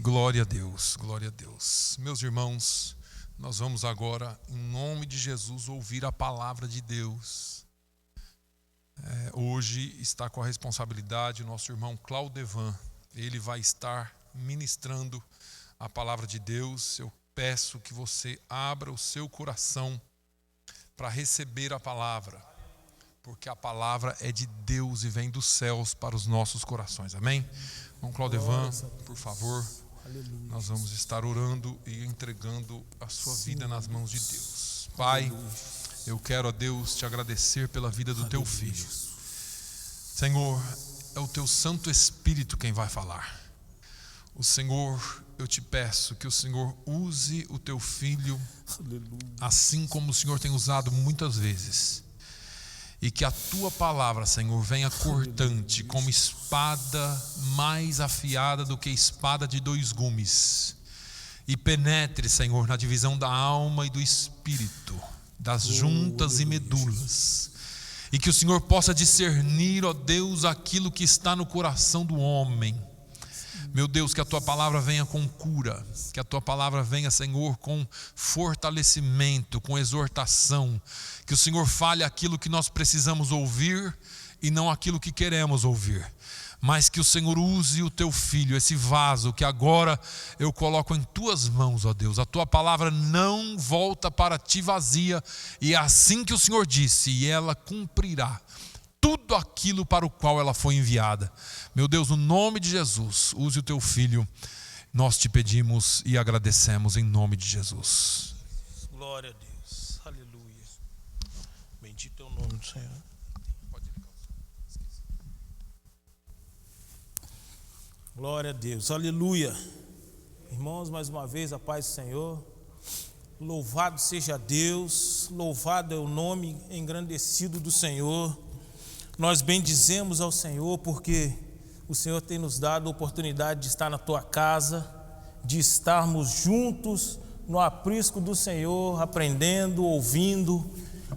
Glória a Deus, glória a Deus. Meus irmãos, nós vamos agora, em nome de Jesus, ouvir a palavra de Deus. Hoje está com a responsabilidade o nosso irmão Claudevan. Ele vai estar ministrando a palavra de Deus. Eu peço que você abra o seu coração para receber a palavra, porque a palavra é de Deus e vem dos céus para os nossos corações. Amém? Irmão Claudevan, por favor. Aleluia. Nós vamos estar orando e entregando a sua vida nas mãos de Deus. Pai, eu quero, a Deus, te agradecer pela vida do teu filho. Senhor, é o teu Santo Espírito quem vai falar. O Senhor, eu te peço que o Senhor use o teu filho assim como o Senhor tem usado muitas vezes. E que a tua palavra, Senhor, venha cortante, como espada mais afiada do que espada de dois gumes. E penetre, Senhor, na divisão da alma e do espírito, das juntas e medulas. E que o Senhor possa discernir, ó Deus, aquilo que está no coração do homem. Meu Deus, que a tua palavra venha com cura, que a tua palavra venha, Senhor, com fortalecimento, com exortação, que o Senhor fale aquilo que nós precisamos ouvir e não aquilo que queremos ouvir, mas que o Senhor use o teu filho, esse vaso que agora eu coloco em tuas mãos, ó Deus. A tua palavra não volta para ti vazia, e é assim que o Senhor disse, e ela cumprirá tudo aquilo para o qual ela foi enviada. Meu Deus, no nome de Jesus, use o teu filho. Nós te pedimos e agradecemos em nome de Jesus. Glória a Deus. Aleluia. Bendito é o nome do Senhor. Glória a Deus. Aleluia. Irmãos, mais uma vez, a paz do Senhor. Louvado seja Deus. Louvado é o nome engrandecido do Senhor. Nós bendizemos ao Senhor porque o Senhor tem nos dado a oportunidade de estar na tua casa, de estarmos juntos no aprisco do Senhor, aprendendo, ouvindo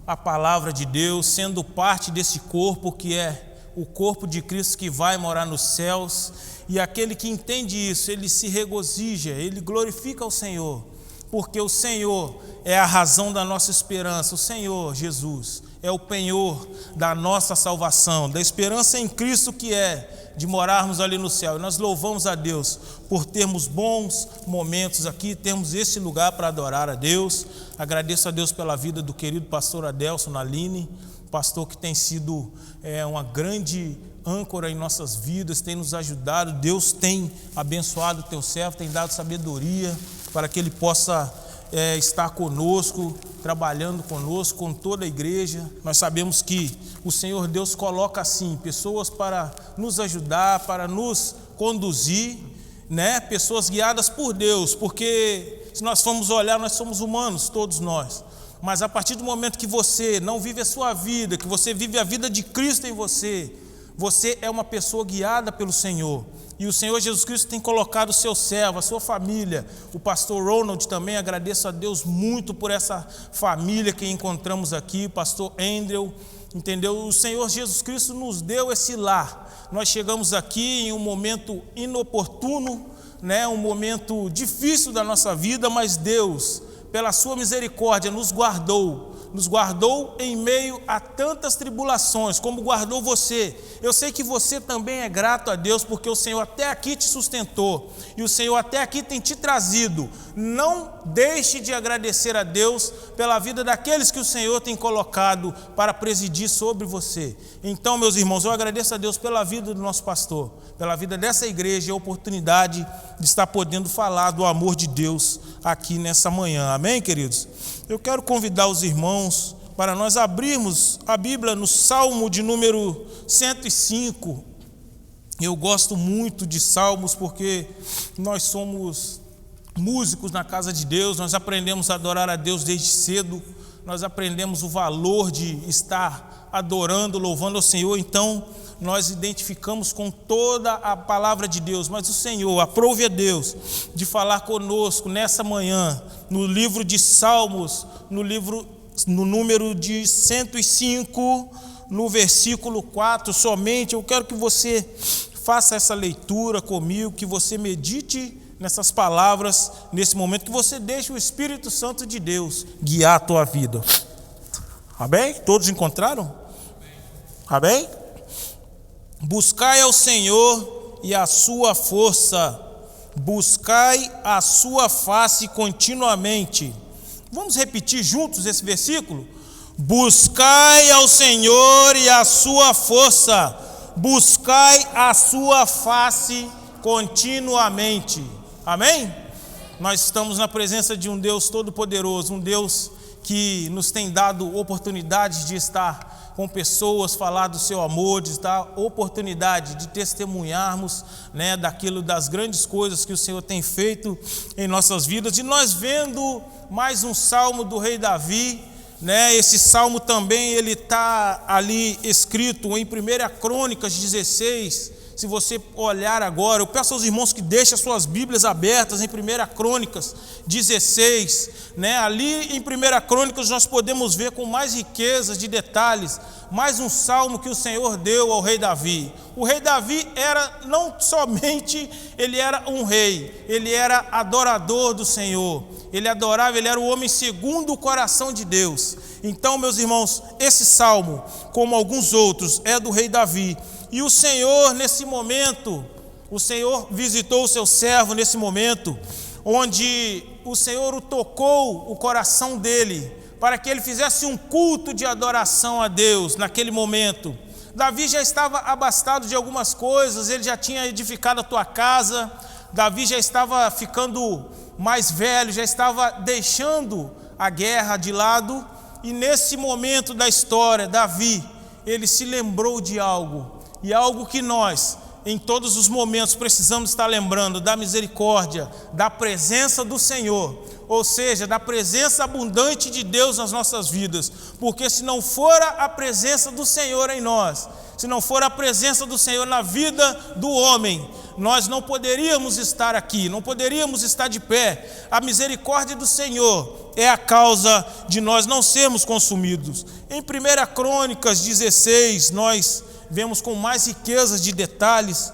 a palavra de Deus, sendo parte desse corpo que é o corpo de Cristo que vai morar nos céus. E aquele que entende isso, ele se regozija, ele glorifica ao Senhor, porque o Senhor é a razão da nossa esperança. O Senhor, Jesus, é o penhor da nossa salvação, da esperança em Cristo, que é de morarmos ali no céu. E nós louvamos a Deus por termos bons momentos aqui, termos esse lugar para adorar a Deus. Agradeço a Deus pela vida do querido pastor Adelson Naline, pastor que tem sido uma grande âncora em nossas vidas, tem nos ajudado. Deus tem abençoado o teu servo, tem dado sabedoria para que ele possa estar conosco, trabalhando conosco, com toda a igreja. Nós sabemos que o Senhor Deus coloca assim pessoas para nos ajudar, para nos conduzir, né? Pessoas guiadas por Deus, porque se nós formos olhar, nós somos humanos, todos nós. Mas a partir do momento que você não vive a sua vida, que você vive a vida de Cristo em você, você é uma pessoa guiada pelo Senhor. E o Senhor Jesus Cristo tem colocado o seu servo, a sua família. O pastor Ronald também, agradeço a Deus muito por essa família que encontramos aqui. O pastor Andrew, entendeu? O Senhor Jesus Cristo nos deu esse lar. Nós chegamos aqui em um momento inoportuno, né? Um momento difícil da nossa vida, mas Deus, pela sua misericórdia, nos guardou em meio a tantas tribulações, como guardou você. Eu sei que você também é grato a Deus, porque o Senhor até aqui te sustentou, e o Senhor até aqui tem te trazido. Não deixe de agradecer a Deus pela vida daqueles que o Senhor tem colocado para presidir sobre você. Então, meus irmãos, eu agradeço a Deus pela vida do nosso pastor, pela vida dessa igreja e a oportunidade de estar podendo falar do amor de Deus aqui nessa manhã. Amém, queridos? Eu quero convidar os irmãos para nós abrirmos a Bíblia no Salmo de número 105. Eu gosto muito de salmos porque nós somos músicos na casa de Deus, nós aprendemos a adorar a Deus desde cedo, nós aprendemos o valor de estar adorando, louvando ao Senhor. Então nós identificamos com toda a palavra de Deus, mas o Senhor, aprove a Deus de falar conosco nessa manhã, no livro de Salmos, no número de 105, no versículo 4 somente. Eu quero que você faça essa leitura comigo, que você medite nessas palavras, nesse momento, que você deixe o Espírito Santo de Deus guiar a tua vida. Amém? Todos encontraram? Amém? Buscai ao Senhor e a sua força, buscai a sua face continuamente. Vamos repetir juntos esse versículo? Buscai ao Senhor e a sua força, buscai a sua face continuamente. Amém? Nós estamos na presença de um Deus todo-poderoso, um Deus que nos tem dado oportunidades de estar com pessoas, falar do seu amor, de dar oportunidade de testemunharmos, das grandes coisas que o Senhor tem feito em nossas vidas. E nós vendo mais um salmo do rei Davi, esse salmo também ele está ali escrito em 1 Crônicas 16. Se você olhar agora, eu peço aos irmãos que deixem as suas Bíblias abertas em 1 Crônicas 16. Ali em 1 Crônicas nós podemos ver com mais riquezas de detalhes, mais um salmo que o Senhor deu ao rei Davi. O rei Davi era não somente, ele era um rei, ele era adorador do Senhor. Ele adorava, ele era o homem segundo o coração de Deus. Então, meus irmãos, esse salmo, como alguns outros, é do rei Davi. E o Senhor, nesse momento, o Senhor visitou o seu servo nesse momento, onde o Senhor o tocou o coração dele, para que ele fizesse um culto de adoração a Deus naquele momento. Davi já estava abastado de algumas coisas, ele já tinha edificado a tua casa, Davi já estava ficando mais velho, já estava deixando a guerra de lado, e nesse momento da história, Davi, ele se lembrou de algo, e algo que nós, em todos os momentos, precisamos estar lembrando: da misericórdia, da presença do Senhor, ou seja, da presença abundante de Deus nas nossas vidas, porque se não for a presença do Senhor em nós, se não for a presença do Senhor na vida do homem, nós não poderíamos estar aqui, não poderíamos estar de pé. A misericórdia do Senhor é a causa de nós não sermos consumidos. Em 1 Crônicas 16, nós vemos com mais riquezas de detalhes,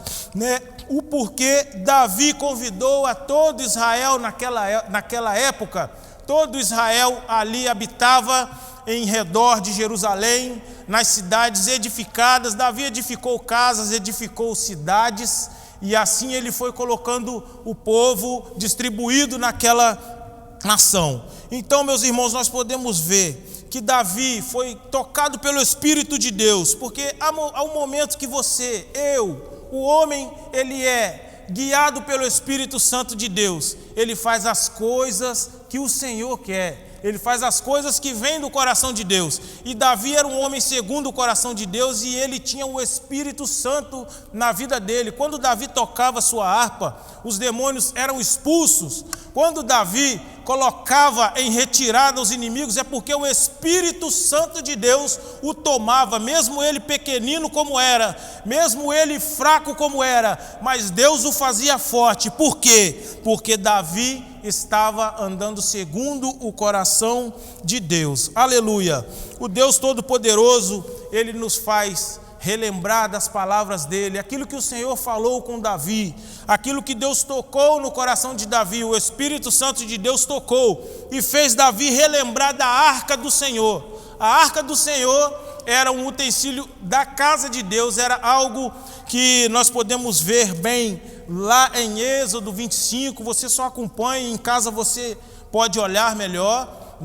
o porquê Davi convidou a todo Israel naquela época. Todo Israel ali habitava em redor de Jerusalém, nas cidades edificadas. Davi edificou casas, edificou cidades, e assim ele foi colocando o povo distribuído naquela nação. Então, meus irmãos, nós podemos ver que Davi foi tocado pelo Espírito de Deus, porque há um momento que o homem, ele é guiado pelo Espírito Santo de Deus, ele faz as coisas que o Senhor quer, ele faz as coisas que vêm do coração de Deus. E Davi era um homem segundo o coração de Deus, e ele tinha o Espírito Santo na vida dele. Quando Davi tocava sua harpa, os demônios eram expulsos. Quando Davi colocava em retirada os inimigos, é porque o Espírito Santo de Deus o tomava, mesmo ele pequenino como era, mesmo ele fraco como era, mas Deus o fazia forte. Por quê? Porque Davi estava andando segundo o coração de Deus. Aleluia! O Deus Todo-Poderoso, ele nos faz relembrar das palavras dele, aquilo que o Senhor falou com Davi, aquilo que Deus tocou no coração de Davi. O Espírito Santo de Deus tocou e fez Davi relembrar da arca do Senhor. A arca do Senhor era um utensílio da casa de Deus, era algo que nós podemos ver bem lá em Êxodo 25, você só acompanha, em casa você pode olhar melhor,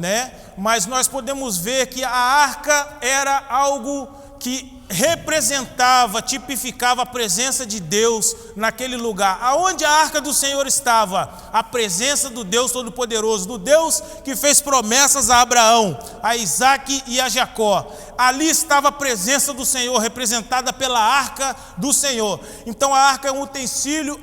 mas nós podemos ver que a arca era algo que representava, tipificava a presença de Deus naquele lugar. Aonde a arca do Senhor estava? A presença do Deus Todo-Poderoso, do Deus que fez promessas a Abraão, a Isaac e a Jacó. Ali estava a presença do Senhor, representada pela arca do Senhor. Então a arca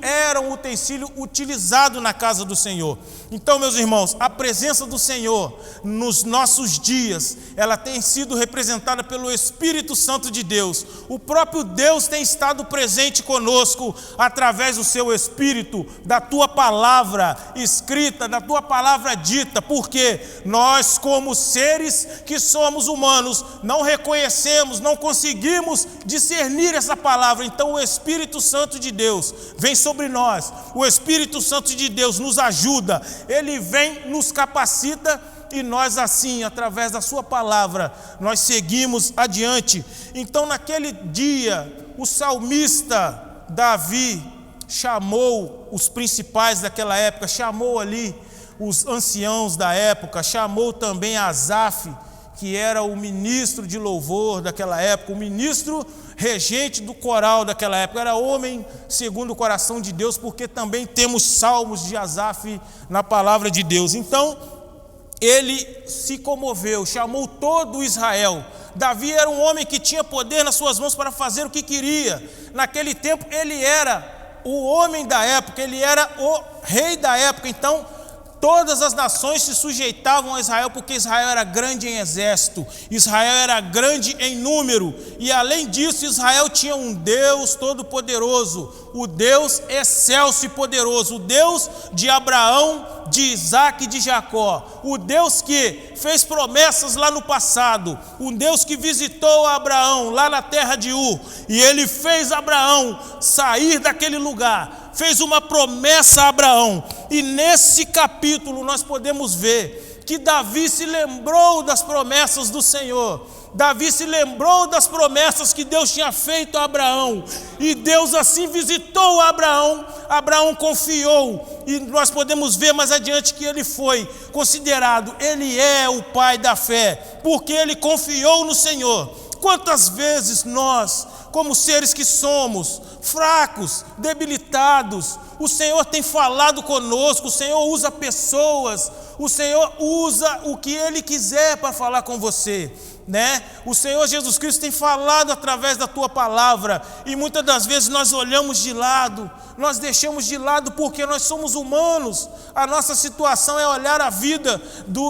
era um utensílio utilizado na casa do Senhor. Então, meus irmãos, a presença do Senhor nos nossos dias, ela tem sido representada pelo Espírito Santo de Deus. Deus. O próprio Deus tem estado presente conosco através do seu Espírito, da tua palavra escrita, da tua palavra dita, porque nós, como seres que somos humanos, não reconhecemos, não conseguimos discernir essa palavra. Então o Espírito Santo de Deus vem sobre nós, o Espírito Santo de Deus nos ajuda, ele vem, nos capacita, e nós assim, através da sua palavra, nós seguimos adiante. Então naquele dia, o salmista Davi chamou os principais daquela época, chamou ali os anciãos da época, chamou também Asaf, que era o ministro de louvor daquela época, o ministro regente do coral daquela época, era homem segundo o coração de Deus, porque também temos salmos de Asaf na palavra de Deus. Então ele se comoveu, chamou todo Israel. Davi era um homem que tinha poder nas suas mãos para fazer o que queria. Naquele tempo ele era o homem da época, ele era o rei da época. Então todas as nações se sujeitavam a Israel, porque Israel era grande em exército, Israel era grande em número, e além disso Israel tinha um Deus todo-poderoso, o Deus excelso e poderoso, o Deus de Abraão, de Isaac e de Jacó, o Deus que fez promessas lá no passado, um Deus que visitou Abraão lá na terra de Ur, e ele fez Abraão sair daquele lugar, fez uma promessa a Abraão. E nesse capítulo nós podemos ver que Davi se lembrou das promessas do Senhor. Davi se lembrou das promessas que Deus tinha feito a Abraão, e Deus assim visitou Abraão. Abraão confiou, e nós podemos ver mais adiante que ele foi considerado, ele é o pai da fé, porque ele confiou no Senhor. Quantas vezes nós, como seres que somos, fracos, debilitados, o Senhor tem falado conosco, o Senhor usa pessoas, o Senhor usa o que Ele quiser para falar com você, né? O Senhor Jesus Cristo tem falado através da tua palavra, e muitas das vezes nós olhamos de lado, nós deixamos de lado porque nós somos humanos. A nossa situação é olhar a vida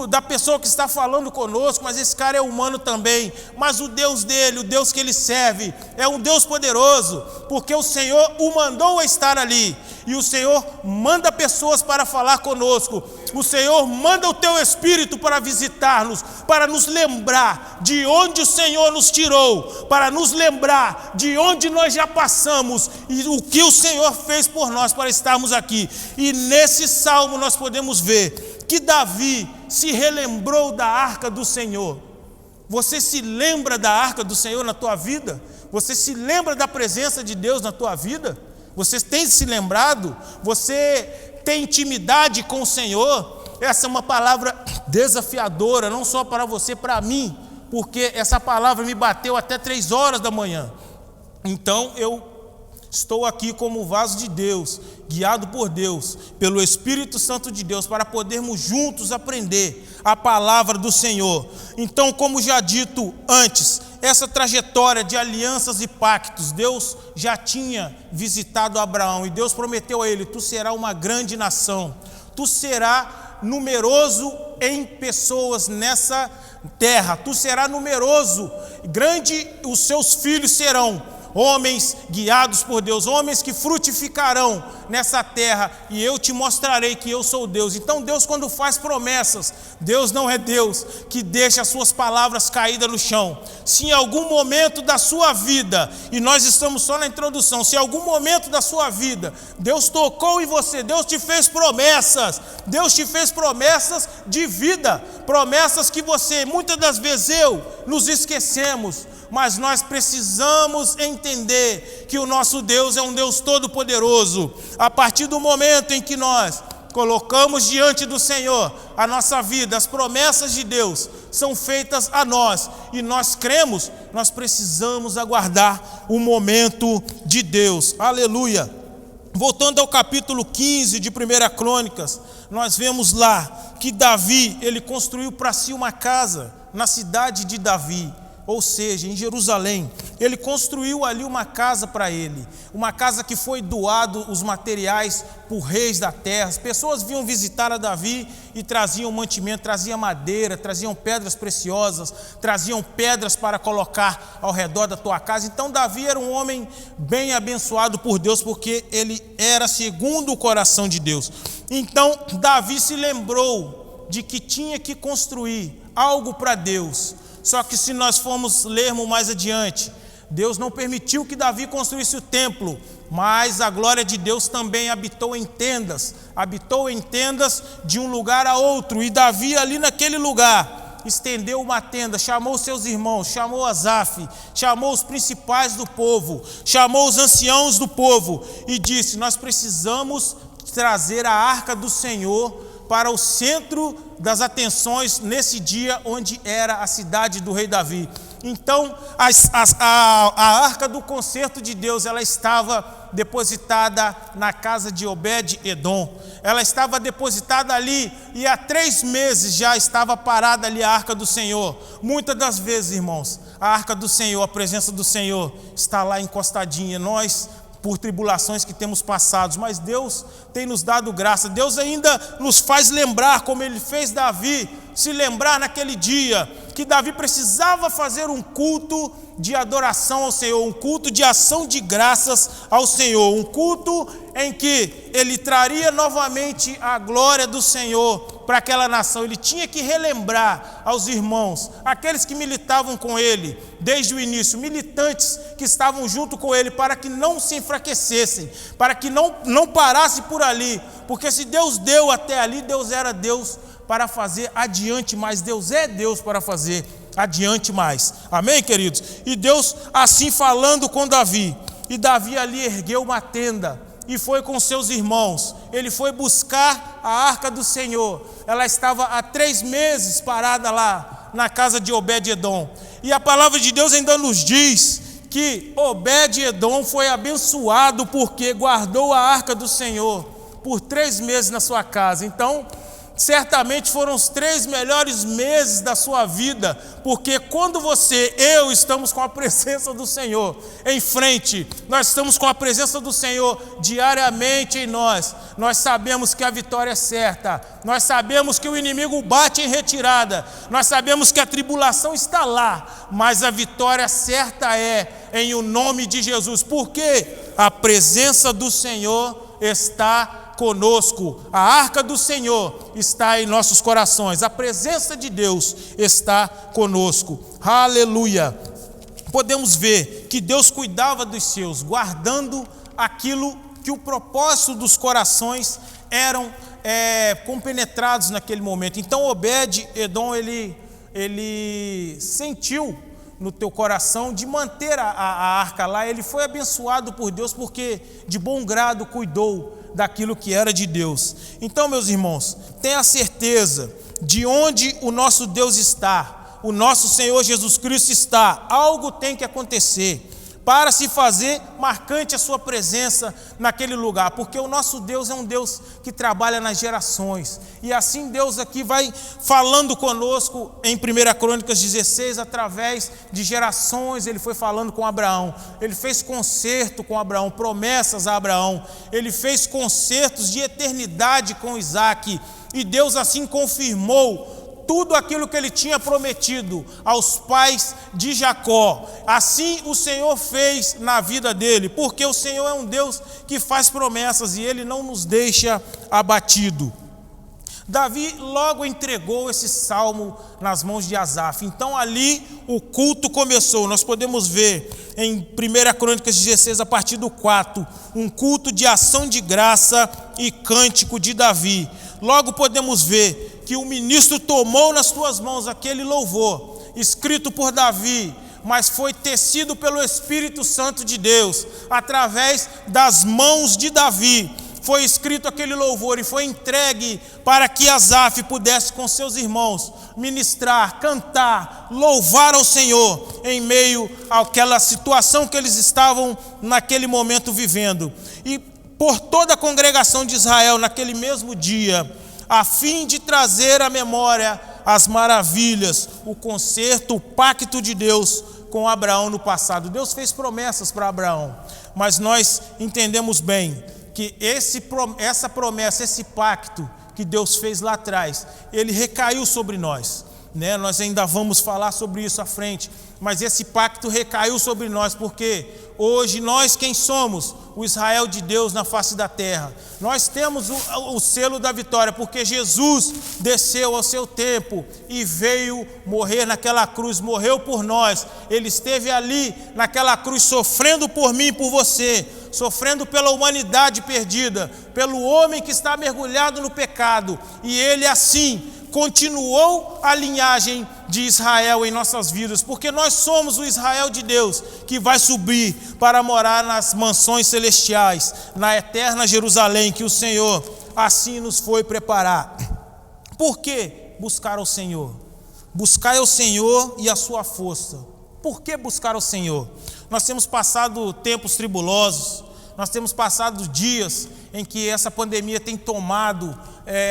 da pessoa que está falando conosco, mas esse cara é humano também. Mas o Deus dele, o Deus que ele serve, é um Deus poderoso, porque o Senhor o mandou a estar ali, e o Senhor manda pessoas para falar conosco. O Senhor manda o teu Espírito para visitar-nos, para nos lembrar de onde o Senhor nos tirou, para nos lembrar de onde nós já passamos e o que o Senhor fez por nós para estarmos aqui. E nesse salmo nós podemos ver que Davi se relembrou da arca do Senhor. Você se lembra da arca do Senhor na tua vida? Você se lembra da presença de Deus na tua vida? Você tem se lembrado? Você tem intimidade com o Senhor? Essa é uma palavra desafiadora, não só para você, para mim, porque essa palavra me bateu até 3 horas da manhã. Então eu estou aqui como vaso de Deus, guiado por Deus, pelo Espírito Santo de Deus, para podermos juntos aprender a palavra do Senhor. Então, como já dito antes, essa trajetória de alianças e pactos, Deus já tinha visitado Abraão, e Deus prometeu a ele: tu serás uma grande nação, tu serás numeroso em pessoas nessa terra, tu serás numeroso, grande os seus filhos serão, homens guiados por Deus, homens que frutificarão nessa terra, e eu te mostrarei que eu sou Deus. Então Deus, quando faz promessas, Deus não é Deus que deixa as suas palavras caídas no chão. Se em algum momento da sua vida, e nós estamos só na introdução, se em algum momento da sua vida Deus tocou em você, Deus te fez promessas, Deus te fez promessas de vida, promessas que você, muitas das vezes nos esquecemos, mas nós precisamos entender que o nosso Deus é um Deus todo-poderoso. A partir do momento em que nós colocamos diante do Senhor a nossa vida, as promessas de Deus são feitas a nós, e nós cremos, nós precisamos aguardar o momento de Deus. Aleluia! Voltando ao capítulo 15 de 1 Crônicas, nós vemos lá que Davi, ele construiu para si uma casa na cidade de Davi. ou seja, em Jerusalém. Ele construiu ali uma casa para ele, uma casa que foi doado os materiais por reis da terra. As pessoas vinham visitar a Davi e traziam mantimento, traziam madeira, traziam pedras preciosas, traziam pedras para colocar ao redor da tua casa. Então Davi era um homem bem abençoado por Deus, porque ele era segundo o coração de Deus. Então Davi se lembrou de que tinha que construir algo para Deus. Só que se nós formos lermos mais adiante, Deus não permitiu que Davi construísse o templo, mas a glória de Deus também habitou em tendas de um lugar a outro. E Davi ali naquele lugar estendeu uma tenda, chamou seus irmãos, chamou Asaf, chamou os principais do povo, chamou os anciãos do povo e disse: nós precisamos trazer a arca do Senhor para o centro das atenções nesse dia onde era a cidade do rei Davi. Então a arca do concerto de Deus, ela estava depositada na casa de Obed-Edom. Ela estava depositada ali e há 3 meses já estava parada ali a arca do Senhor. Muitas das vezes, irmãos, a arca do Senhor, a presença do Senhor está lá encostadinha. Nós, por tribulações que temos passado, mas Deus tem nos dado graça. Deus ainda nos faz lembrar, como Ele fez Davi se lembrar naquele dia, que Davi precisava fazer um culto de adoração ao Senhor, um culto de ação de graças ao Senhor, um culto em que ele traria novamente a glória do Senhor para aquela nação. Ele tinha que relembrar aos irmãos, aqueles que militavam com ele desde o início, militantes que estavam junto com ele, para que não se enfraquecessem, para que não parasse por ali, porque se Deus deu até ali, Deus era Deus para fazer adiante mais. Deus é Deus para fazer adiante mais. Amém, queridos? E Deus assim falando com Davi. E Davi ali ergueu uma tenda e foi com seus irmãos. Ele foi buscar a arca do Senhor. Ela estava há 3 meses parada lá na casa de Obed-Edom. E a palavra de Deus ainda nos diz que Obed-Edom foi abençoado porque guardou a arca do Senhor por 3 meses na sua casa. Então, certamente foram os 3 melhores meses da sua vida, porque quando eu estamos com a presença do Senhor em frente, nós estamos com a presença do Senhor diariamente em nós sabemos que a vitória é certa, nós sabemos que o inimigo bate em retirada, nós sabemos que a tribulação está lá, mas a vitória certa é em o nome de Jesus, porque a presença do Senhor está conosco, a arca do Senhor está em nossos corações, a presença de Deus está conosco, aleluia. Podemos ver que Deus cuidava dos seus, guardando aquilo que o propósito dos corações eram compenetrados naquele momento. Então Obed-Edom, ele sentiu no teu coração de manter a arca lá. Ele foi abençoado por Deus porque de bom grado cuidou daquilo que era de Deus. Então, meus irmãos, tenha certeza de onde o nosso Deus está, o nosso Senhor Jesus Cristo está. Algo tem que acontecer para se fazer marcante a sua presença naquele lugar, porque o nosso Deus é um Deus que trabalha nas gerações, e assim Deus aqui vai falando conosco em 1 Crônicas 16, através de gerações. Ele foi falando com Abraão, ele fez concerto com Abraão, promessas a Abraão, ele fez concertos de eternidade com Isaac, e Deus assim confirmou tudo aquilo que ele tinha prometido aos pais de Jacó. Assim o Senhor fez na vida dele, porque o Senhor é um Deus que faz promessas e ele não nos deixa abatido. Davi logo entregou esse salmo nas mãos de Asaf. Então ali o culto começou. Nós podemos ver em 1 Crônicas 16, a partir do 4, um culto de ação de graça e cântico de Davi. Logo podemos ver que o ministro tomou nas suas mãos aquele louvor, escrito por Davi, mas foi tecido pelo Espírito Santo de Deus, através das mãos de Davi. Foi escrito aquele louvor e foi entregue para que Asaf pudesse com seus irmãos ministrar, cantar, louvar ao Senhor em meio àquela situação que eles estavam naquele momento vivendo. E por toda a congregação de Israel naquele mesmo dia, a fim de trazer à memória as maravilhas, o concerto, o pacto de Deus com Abraão no passado. Deus fez promessas para Abraão, mas nós entendemos bem que essa promessa, esse pacto que Deus fez lá atrás, ele recaiu sobre nós, né? Nós ainda vamos falar sobre isso à frente, mas esse pacto recaiu sobre nós, porque hoje nós quem somos? O Israel de Deus na face da terra. Nós temos o selo da vitória, porque Jesus desceu ao seu tempo e veio morrer naquela cruz, morreu por nós. Ele esteve ali naquela cruz sofrendo por mim e por você, sofrendo pela humanidade perdida, pelo homem que está mergulhado no pecado, e ele assim continuou a linhagem de Israel em nossas vidas, porque nós somos o Israel de Deus que vai subir para morar nas mansões celestiais, na eterna Jerusalém que o Senhor assim nos foi preparar. Por que buscar ao Senhor? Buscar ao Senhor e a sua força. Por que buscar ao Senhor? Nós temos passado tempos tribulosos, nós temos passado dias em que essa pandemia tem tomado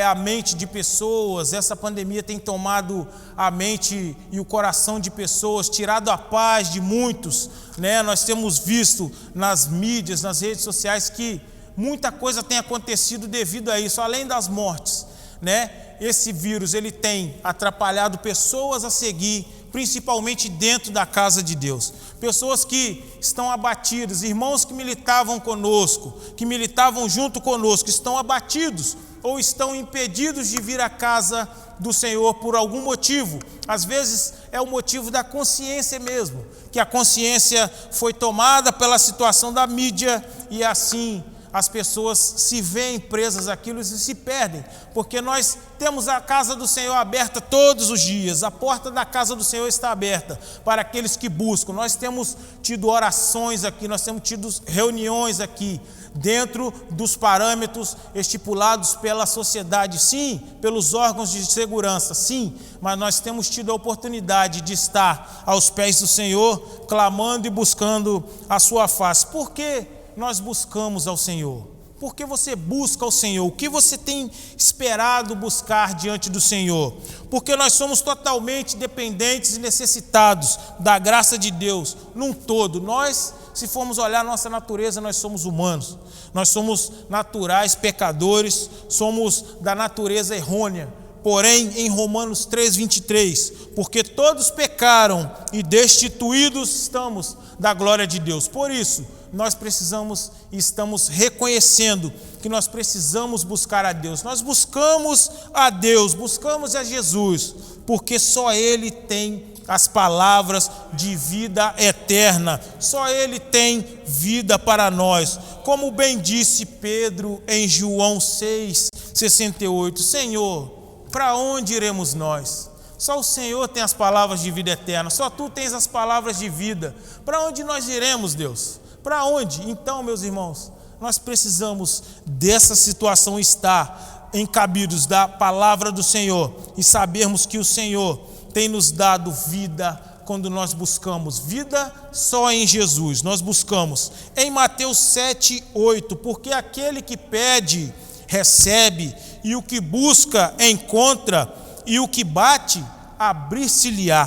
a mente de pessoas, essa pandemia tem tomado a mente e o coração de pessoas, tirado a paz de muitos, né? Nós temos visto nas mídias, nas redes sociais, que muita coisa tem acontecido devido a isso, além das mortes, né? Esse vírus ele tem atrapalhado pessoas a seguir, principalmente dentro da casa de Deus. Pessoas que estão abatidas, irmãos que militavam conosco, que militavam junto conosco, estão abatidos ou estão impedidos de vir à casa do Senhor por algum motivo. Às vezes é o motivo da consciência mesmo, que a consciência foi tomada pela situação da mídia e assim as pessoas se veem presas àquilo e se perdem, porque nós temos a casa do Senhor aberta todos os dias, a porta da casa do Senhor está aberta para aqueles que buscam. Nós temos tido orações aqui, nós temos tido reuniões aqui, dentro dos parâmetros estipulados pela sociedade, sim, pelos órgãos de segurança, sim, mas nós temos tido a oportunidade de estar aos pés do Senhor, clamando e buscando a sua face. Por que nós buscamos ao Senhor? Por que você busca ao Senhor? O que você tem esperado buscar diante do Senhor? Porque nós somos totalmente dependentes e necessitados da graça de Deus num todo. Nós, se formos olhar nossa natureza, nós somos humanos. Nós somos naturais pecadores, somos da natureza errônea. Porém, em Romanos 3:23, porque todos pecaram e destituídos estamos da glória de Deus. Por isso, nós precisamos e estamos reconhecendo que nós precisamos buscar a Deus. Nós buscamos a Deus, buscamos a Jesus, porque só Ele tem as palavras de vida eterna, só Ele tem vida para nós. Como bem disse Pedro em João 6:68, Senhor, para onde iremos nós? Só o Senhor tem as palavras de vida eterna, só Tu tens as palavras de vida. Para onde nós iremos, Deus? Para onde? Então, meus irmãos, nós precisamos dessa situação estar encabidos da palavra do Senhor e sabermos que o Senhor tem nos dado vida quando nós buscamos vida só em Jesus. Nós buscamos em Mateus 7:8, porque aquele que pede, recebe, e o que busca, encontra, e o que bate, abrir-se-lhe-á.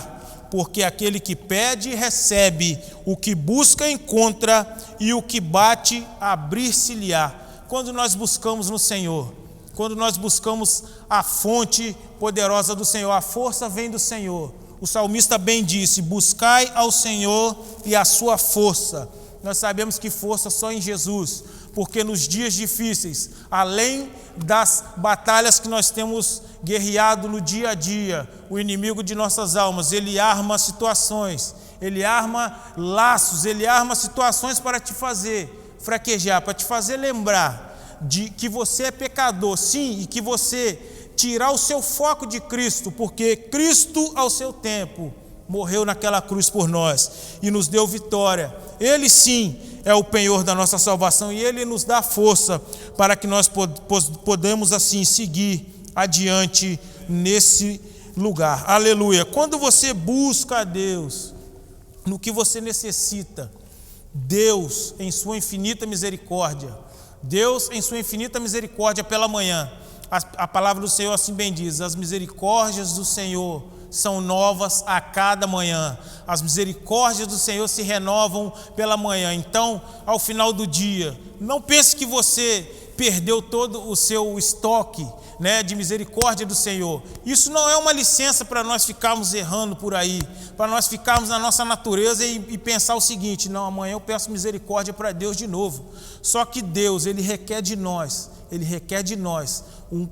Porque aquele que pede, recebe, o que busca, encontra, e o que bate, abrir-se-lhe-á. Quando nós buscamos no Senhor, quando nós buscamos a fonte poderosa do Senhor, a força vem do Senhor. O salmista bem disse, buscai ao Senhor e a sua força. Nós sabemos que força só em Jesus, porque nos dias difíceis, além das batalhas que nós temos guerreado no dia a dia, o inimigo de nossas almas, ele arma situações, ele arma laços, ele arma situações para te fazer fraquejar, para te fazer lembrar de que você é pecador, sim, e que você tirar o seu foco de Cristo, porque Cristo ao seu tempo morreu naquela cruz por nós e nos deu vitória. Ele sim é o penhor da nossa salvação e Ele nos dá força para que nós podemos assim seguir adiante nesse lugar. Aleluia. Quando você busca a Deus no que você necessita, Deus em sua infinita misericórdia, pela manhã, A palavra do Senhor assim bem diz: as misericórdias do Senhor são novas a cada manhã. As misericórdias do Senhor se renovam pela manhã. Então, ao final do dia, não pense que você perdeu todo o seu estoque, né, de misericórdia do Senhor. Isso não é uma licença para nós ficarmos errando por aí, para nós ficarmos na nossa natureza e pensar o seguinte: não, amanhã eu peço misericórdia para Deus de novo. Só que Deus, Ele requer de nós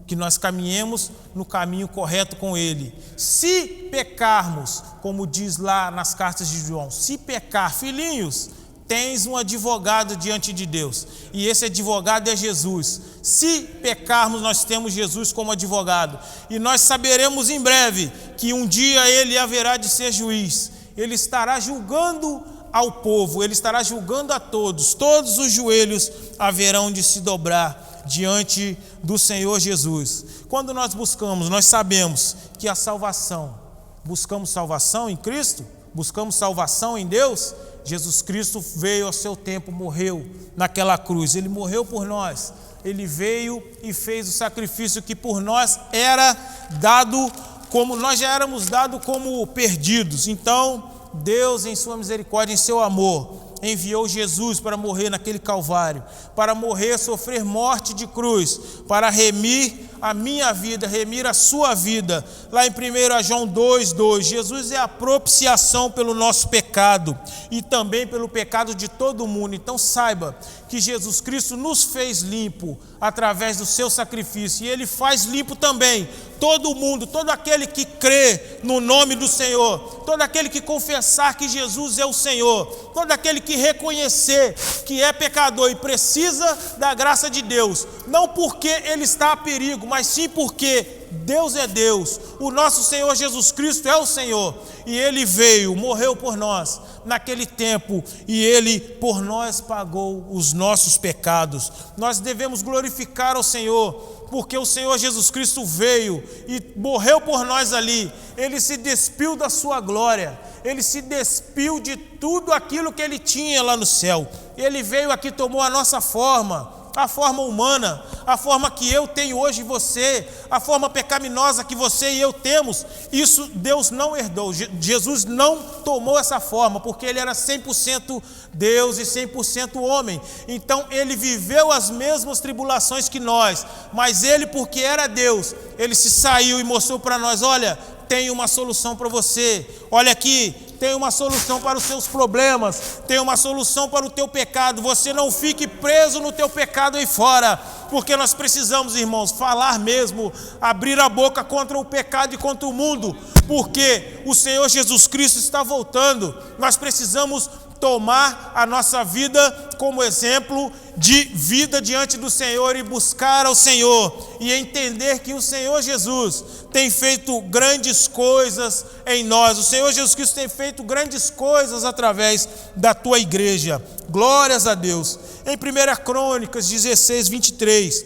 que nós caminhemos no caminho correto com Ele. Se pecarmos, como diz lá nas cartas de João, se pecar, filhinhos, tens um advogado diante de Deus, e esse advogado é Jesus. Se pecarmos, nós temos Jesus como advogado, e nós saberemos em breve que um dia Ele haverá de ser juiz. Ele estará julgando ao povo, Ele estará julgando a todos os joelhos haverão de se dobrar diante do Senhor Jesus. Quando nós buscamos, nós sabemos que a salvação, buscamos salvação em Cristo, buscamos salvação em Deus. Jesus Cristo veio ao seu tempo, morreu naquela cruz, Ele morreu por nós, Ele veio e fez o sacrifício que por nós era dado, como nós já éramos dados como perdidos. Então Deus, em sua misericórdia, em seu amor, enviou Jesus para morrer naquele Calvário, para morrer, sofrer morte de cruz, para remir a minha vida, remir a sua vida. Lá em 1 João 2:2, Jesus é a propiciação pelo nosso pecado e também pelo pecado de todo mundo. Então saiba que Jesus Cristo nos fez limpo através do seu sacrifício, e Ele faz limpo também todo mundo, todo aquele que crê no nome do Senhor, todo aquele que confessar que Jesus é o Senhor, todo aquele que reconhecer que é pecador e precisa da graça de Deus, não porque ele está a perigo, mas sim porque Deus é Deus, o nosso Senhor Jesus Cristo é o Senhor, e Ele veio, morreu por nós naquele tempo, e Ele por nós pagou os nossos pecados. Nós devemos glorificar ao Senhor, porque o Senhor Jesus Cristo veio e morreu por nós ali. Ele se despiu da sua glória, Ele se despiu de tudo aquilo que Ele tinha lá no céu. Ele veio aqui, tomou a nossa forma, a forma humana, a forma que eu tenho hoje em você, a forma pecaminosa que você e eu temos. Isso Deus não herdou. Jesus não tomou essa forma, porque Ele era 100% Deus e 100% homem. Então Ele viveu as mesmas tribulações que nós, mas Ele, porque era Deus, Ele se saiu e mostrou para nós: olha, tem uma solução para você, olha aqui, tem uma solução para os seus problemas, tem uma solução para o teu pecado. Você não fique preso no teu pecado aí fora, porque nós precisamos, irmãos, falar mesmo, abrir a boca contra o pecado e contra o mundo, porque o Senhor Jesus Cristo está voltando. Nós precisamos tomar a nossa vida como exemplo de vida diante do Senhor e buscar ao Senhor e entender que o Senhor Jesus tem feito grandes coisas em nós. O Senhor Jesus Cristo tem feito grandes coisas através da tua igreja. Glórias a Deus. Em 1 Crônicas 16:23,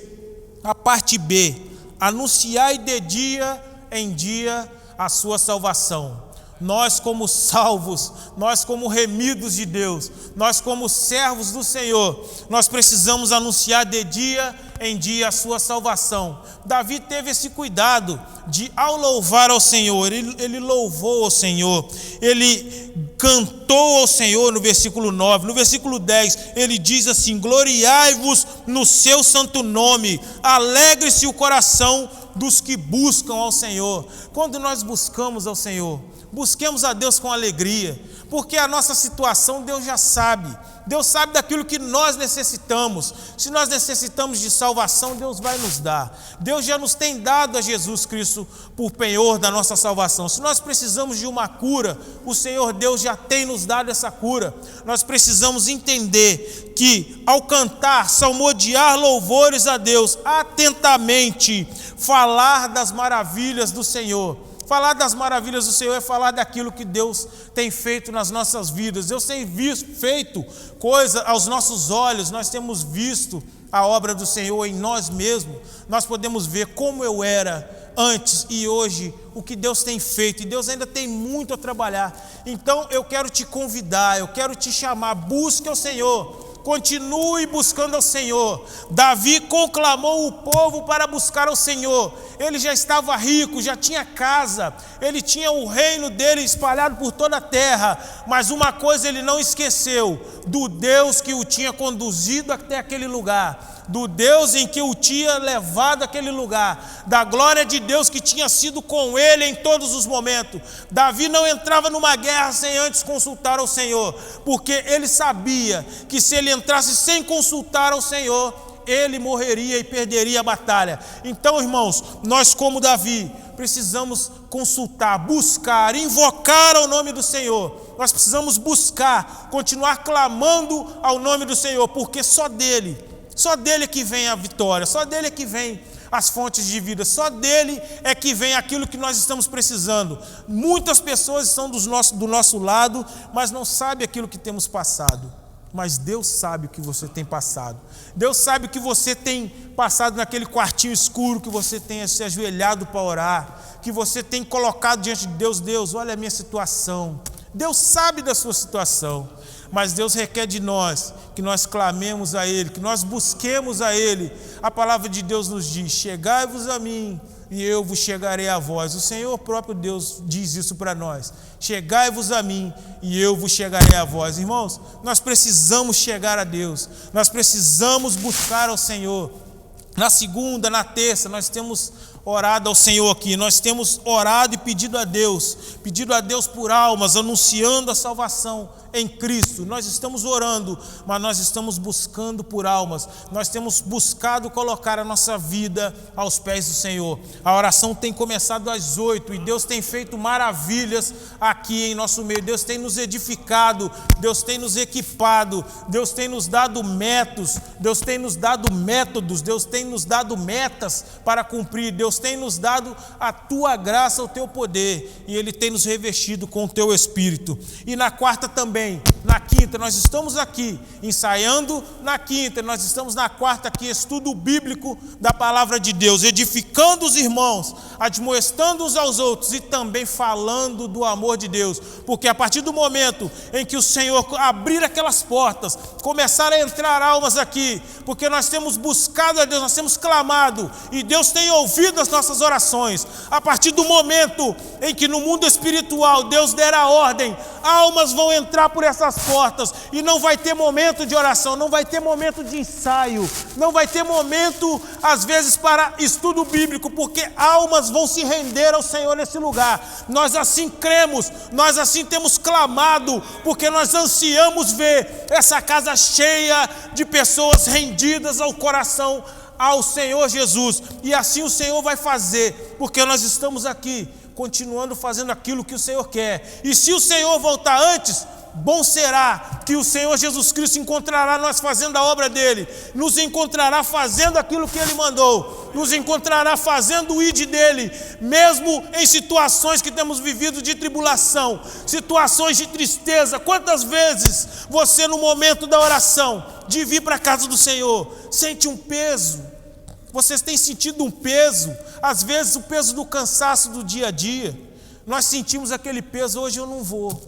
a parte B: anunciai de dia em dia a sua salvação. Nós, como salvos, nós, como remidos de Deus, nós, como servos do Senhor, nós precisamos anunciar de dia em dia a sua salvação. Davi teve esse cuidado de, ao louvar ao Senhor, ele louvou ao Senhor, ele cantou ao Senhor no versículo 9. No versículo 10, ele diz assim: gloriai-vos no seu santo nome, alegre-se o coração dos que buscam ao Senhor. Quando nós buscamos ao Senhor, busquemos a Deus com alegria, porque a nossa situação Deus já sabe. Deus sabe daquilo que nós necessitamos. Se nós necessitamos de salvação, Deus vai nos dar. Deus já nos tem dado a Jesus Cristo por penhor da nossa salvação. Se nós precisamos de uma cura, o Senhor Deus já tem nos dado essa cura. Nós precisamos entender que, ao cantar, salmodiar louvores a Deus, atentamente falar das maravilhas do Senhor. Falar das maravilhas do Senhor é falar daquilo que Deus tem feito nas nossas vidas. Deus tem feito coisa aos nossos olhos. Nós temos visto a obra do Senhor em nós mesmos. Nós podemos ver como eu era antes e hoje, o que Deus tem feito. E Deus ainda tem muito a trabalhar. Então eu quero te convidar, eu quero te chamar. Busque ao Senhor. continue buscando ao Senhor. Davi conclamou o povo para buscar ao Senhor. Ele já estava rico, já tinha casa, ele tinha o reino dele espalhado por toda a terra, mas uma coisa ele não esqueceu: do Deus que o tinha conduzido até aquele lugar, do Deus em que o tinha levado àquele lugar, da glória de Deus que tinha sido com ele em todos os momentos. Davi não entrava numa guerra sem antes consultar ao Senhor, porque ele sabia que se ele entrasse sem consultar ao Senhor, ele morreria e perderia a batalha. Então, irmãos, nós como Davi precisamos consultar, buscar, invocar ao nome do Senhor. Nós precisamos buscar, continuar clamando ao nome do Senhor, porque só dele é que vem a vitória, só dele é que vem as fontes de vida, só dele é que vem aquilo que nós estamos precisando. Muitas pessoas estão do nosso lado, mas não sabem aquilo que temos passado. Mas Deus sabe o que você tem passado. Deus sabe o que você tem passado naquele quartinho escuro, que você tem se ajoelhado para orar, que você tem colocado diante de Deus. Deus, olha a minha situação. Deus sabe da sua situação, mas Deus requer de nós que nós clamemos a Ele, que nós busquemos a Ele. A palavra de Deus nos diz: chegai-vos a mim e eu vos chegarei a vós. O Senhor próprio Deus diz isso para nós: chegai-vos a mim e eu vos chegarei a vós. Irmãos, nós precisamos chegar a Deus, nós precisamos buscar ao Senhor. Na segunda, na terça, nós temos orado ao Senhor aqui, nós temos orado e pedido a Deus por almas, anunciando a salvação em Cristo. Nós estamos orando, mas nós estamos buscando por almas. Nós temos buscado colocar a nossa vida aos pés do Senhor. A oração tem começado às 8 e Deus tem feito maravilhas aqui em nosso meio. Deus tem nos edificado, Deus tem nos equipado, Deus tem nos dado métodos, Deus tem nos dado metas para cumprir. Deus tem nos dado a tua graça, o teu poder, e Ele tem nos revestido com o teu Espírito. E na quarta também, na quinta, nós estamos aqui ensaiando, na quinta, nós estamos na quarta aqui, estudo bíblico da palavra de Deus, edificando os irmãos, admoestando uns aos outros e também falando do amor de Deus, porque a partir do momento em que o Senhor abrir aquelas portas, começar a entrar almas aqui, porque nós temos buscado a Deus, nós temos clamado e Deus tem ouvido as nossas orações. A partir do momento em que no mundo espiritual Deus der a ordem, almas vão entrar por essas portas e não vai ter momento de oração, não vai ter momento de ensaio, não vai ter momento às vezes para estudo bíblico, porque almas vão se render ao Senhor nesse lugar. Nós assim cremos, nós assim temos clamado, porque nós ansiamos ver essa casa cheia de pessoas rendidas ao coração ao Senhor Jesus, e assim o Senhor vai fazer, porque nós estamos aqui continuando fazendo aquilo que o Senhor quer. E se o Senhor voltar antes, bom será que o Senhor Jesus Cristo encontrará nós fazendo a obra dele, nos encontrará fazendo aquilo que ele mandou, nos encontrará fazendo o ID dele, mesmo em situações que temos vivido de tribulação, situações de tristeza. Quantas vezes você, no momento da oração, de vir para a casa do Senhor, sente um peso? Vocês têm sentido um peso? Às vezes o peso do cansaço do dia a dia. Nós sentimos aquele peso: hoje eu não vou.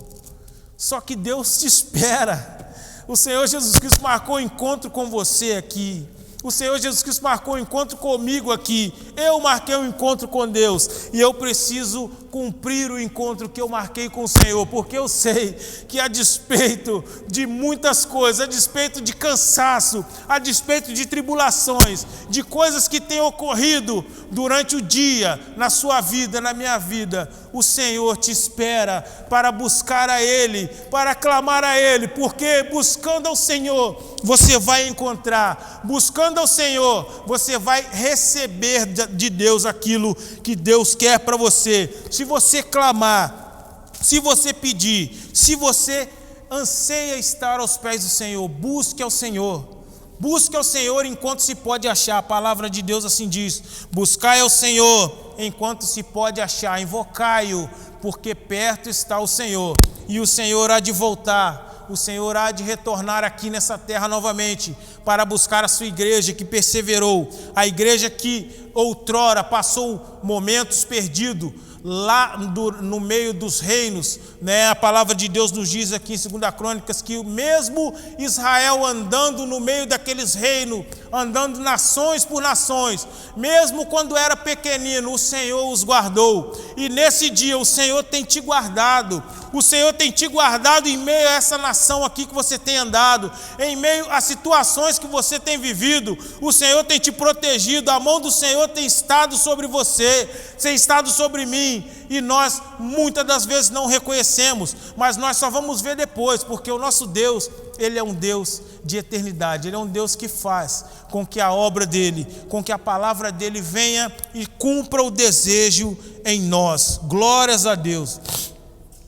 Só que Deus te espera. O Senhor Jesus Cristo marcou um encontro com você aqui. O Senhor Jesus Cristo marcou um encontro comigo aqui. Eu marquei um encontro com Deus. E eu preciso cumprir o encontro que eu marquei com o Senhor. Porque eu sei que a despeito de muitas coisas, a despeito de cansaço, a despeito de tribulações, de coisas que têm ocorrido durante o dia, na sua vida, na minha vida, o Senhor te espera para buscar a Ele, para clamar a Ele. Porque buscando ao Senhor, você vai encontrar. Buscando ao Senhor, você vai receber de Deus aquilo que Deus quer para você. Se você clamar, se você pedir, se você anseia estar aos pés do Senhor, busque ao Senhor. Busque ao Senhor enquanto se pode achar. A palavra de Deus assim diz: buscai ao Senhor enquanto se pode achar, invocai-o, porque perto está o Senhor. E o Senhor há de voltar, o Senhor há de retornar aqui nessa terra novamente, para buscar a sua igreja que perseverou, a igreja que outrora passou momentos perdidos, lá no meio dos reinos, né? A palavra de Deus nos diz aqui em 2 Crônicas que mesmo Israel andando no meio daqueles reinos, andando nações por nações, mesmo quando era pequenino, o Senhor os guardou. E nesse dia o Senhor tem te guardado. O Senhor tem te guardado em meio a essa nação aqui que você tem andado, em meio a situações que você tem vivido. O Senhor tem te protegido, a mão do Senhor tem estado sobre você, tem estado sobre mim. E nós muitas das vezes não reconhecemos, mas nós só vamos ver depois, porque o nosso Deus, Ele é um Deus de eternidade. Ele é um Deus que faz com que a obra dEle, com que a palavra dEle venha e cumpra o desejo em nós. Glórias a Deus.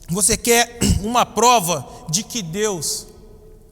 Você quer uma prova de que Deus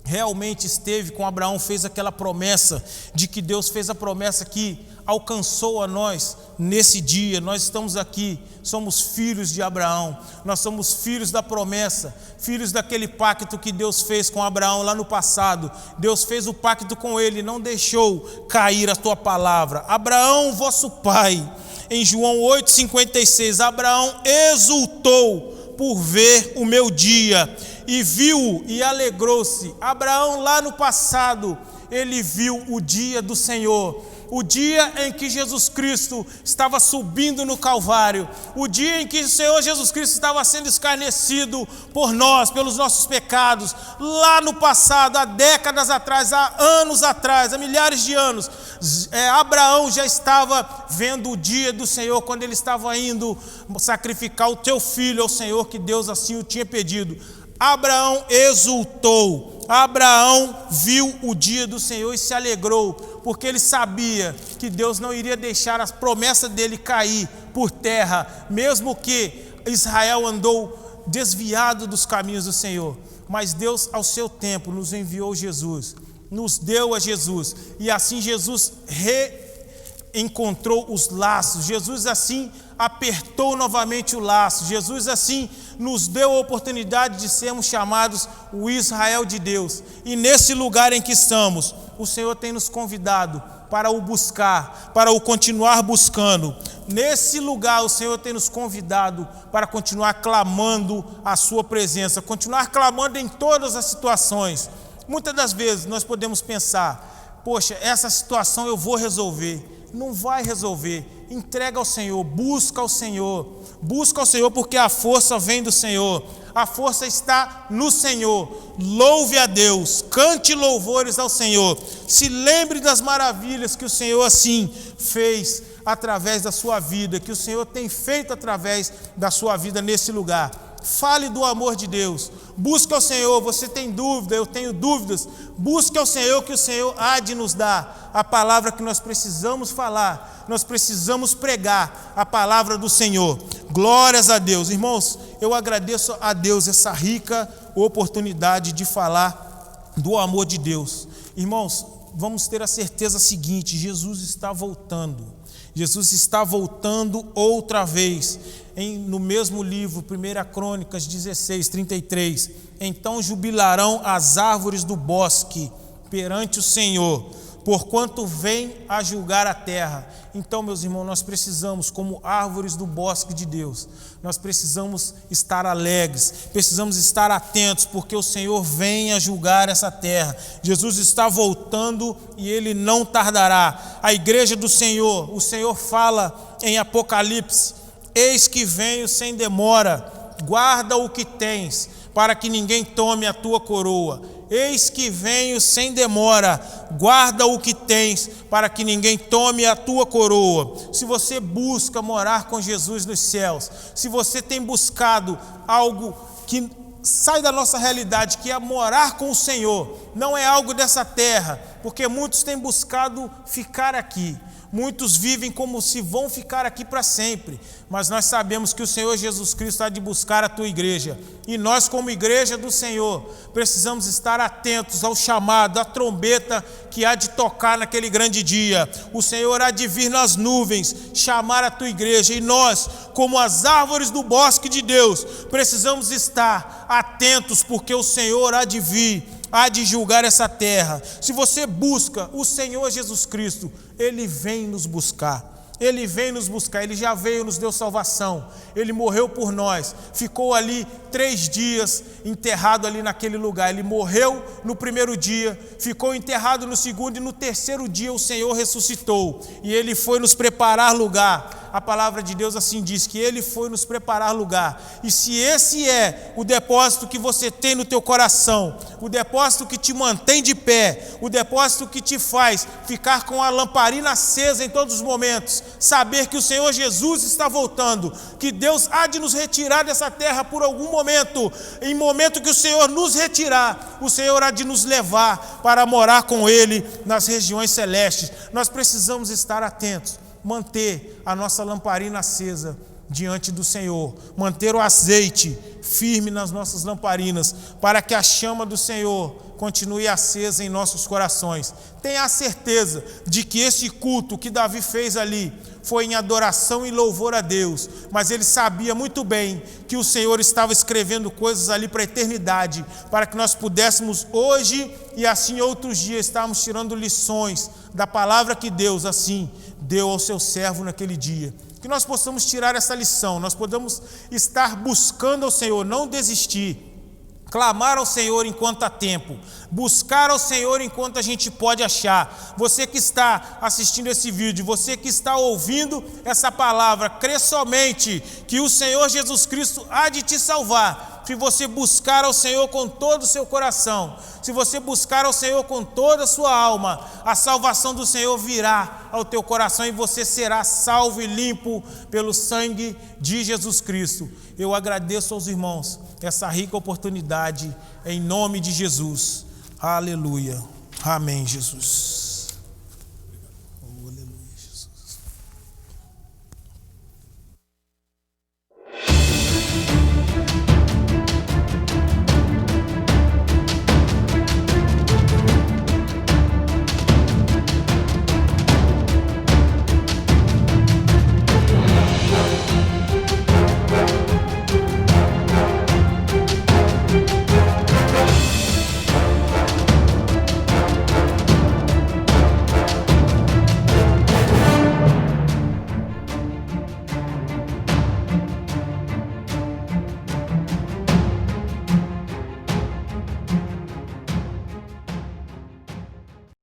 realmente esteve com Abraão, fez aquela promessa, de que Deus fez a promessa que alcançou a nós nesse dia? Nós estamos aqui, somos filhos de Abraão, nós somos filhos da promessa, filhos daquele pacto que Deus fez com Abraão lá no passado. Deus fez o pacto com ele, não deixou cair a tua palavra. Abraão, vosso pai, em João 8,56, Abraão exultou por ver o meu dia, e viu e alegrou-se. Abraão lá no passado, ele viu o dia do Senhor, o dia em que Jesus Cristo estava subindo no Calvário, o dia em que o Senhor Jesus Cristo estava sendo escarnecido por nós, pelos nossos pecados, lá no passado, há décadas atrás, há anos atrás, há milhares de anos. Abraão já estava vendo o dia do Senhor, quando ele estava indo sacrificar o teu filho ao Senhor, que Deus assim o tinha pedido. Abraão exultou, Abraão viu o dia do Senhor e se alegrou, porque ele sabia que Deus não iria deixar as promessas dele cair por terra, mesmo que Israel andou desviado dos caminhos do Senhor. Mas Deus, ao seu tempo, nos enviou Jesus, nos deu a Jesus, e assim Jesus reencontrou os laços. Jesus assim apertou novamente o laço. Jesus assim nos deu a oportunidade de sermos chamados o Israel de Deus. E nesse lugar em que estamos, o Senhor tem nos convidado para o buscar, para o continuar buscando. Nesse lugar o Senhor tem nos convidado para continuar clamando a sua presença, continuar clamando em todas as situações. Muitas das vezes nós podemos pensar: poxa, essa situação eu vou resolver. Não vai resolver. Entrega ao Senhor, busca ao Senhor, porque a força vem do Senhor, a força está no Senhor. Louve a Deus, cante louvores ao Senhor, se lembre das maravilhas que o Senhor assim fez através da sua vida, que o Senhor tem feito através da sua vida nesse lugar. Fale do amor de Deus, busque ao Senhor. Você tem dúvida, eu tenho dúvidas, busque ao Senhor, que o Senhor há de nos dar a palavra que nós precisamos falar, nós precisamos pregar a palavra do Senhor. Glórias a Deus. Irmãos, eu agradeço a Deus essa rica oportunidade de falar do amor de Deus. Irmãos, vamos ter a certeza seguinte: Jesus está voltando. Jesus está voltando outra vez. No mesmo livro, 1 Crônicas 16:33, então jubilarão as árvores do bosque perante o Senhor, porquanto vem a julgar a terra. Então, meus irmãos, nós precisamos, como árvores do bosque de Deus, nós precisamos estar alegres, precisamos estar atentos, porque o Senhor vem a julgar essa terra. Jesus está voltando e Ele não tardará. A igreja do Senhor, o Senhor fala em Apocalipse: eis que venho sem demora, guarda o que tens, para que ninguém tome a tua coroa. Eis que venho sem demora, guarda o que tens, para que ninguém tome a tua coroa. Se você busca morar com Jesus nos céus, se você tem buscado algo que sai da nossa realidade, que é morar com o Senhor, não é algo dessa terra, porque muitos têm buscado ficar aqui. Muitos vivem como se vão ficar aqui para sempre, mas nós sabemos que o Senhor Jesus Cristo há de buscar a tua igreja, e nós, como igreja do Senhor, precisamos estar atentos ao chamado, à trombeta que há de tocar naquele grande dia. O Senhor há de vir nas nuvens, chamar a tua igreja, e nós, como as árvores do bosque de Deus, precisamos estar atentos, porque o Senhor há de vir, há de julgar essa terra. Se você busca o Senhor Jesus Cristo, Ele vem nos buscar. Ele vem nos buscar, Ele já veio, nos deu salvação, Ele morreu por nós, ficou ali 3 dias enterrado ali naquele lugar. Ele morreu no primeiro dia, ficou enterrado no segundo, e no terceiro dia o Senhor ressuscitou, e Ele foi nos preparar lugar. A palavra de Deus assim diz, que Ele foi nos preparar lugar. E se esse é o depósito que você tem no teu coração, o depósito que te mantém de pé, o depósito que te faz ficar com a lamparina acesa em todos os momentos, saber que o Senhor Jesus está voltando, que Deus há de nos retirar dessa terra por algum momento, em momento que o Senhor nos retirar, o Senhor há de nos levar para morar com Ele nas regiões celestes. Nós precisamos estar atentos, manter a nossa lamparina acesa diante do Senhor, manter o azeite firme nas nossas lamparinas, para que a chama do Senhor continue acesa em nossos corações. Tenha a certeza de que esse culto que Davi fez ali foi em adoração e louvor a Deus, mas ele sabia muito bem que o Senhor estava escrevendo coisas ali para a eternidade, para que nós pudéssemos hoje e assim outros dias estarmos tirando lições da palavra que Deus assim deu ao seu servo naquele dia. Que nós possamos tirar essa lição, nós podemos estar buscando ao Senhor, não desistir, clamar ao Senhor enquanto há tempo, buscar ao Senhor enquanto a gente pode achar. Você que está assistindo esse vídeo, você que está ouvindo essa palavra, crê somente que o Senhor Jesus Cristo há de te salvar. Se você buscar ao Senhor com todo o seu coração, se você buscar ao Senhor com toda a sua alma, a salvação do Senhor virá ao teu coração e você será salvo e limpo pelo sangue de Jesus Cristo. Eu agradeço aos irmãos essa rica oportunidade, em nome de Jesus. Aleluia. Amém, Jesus.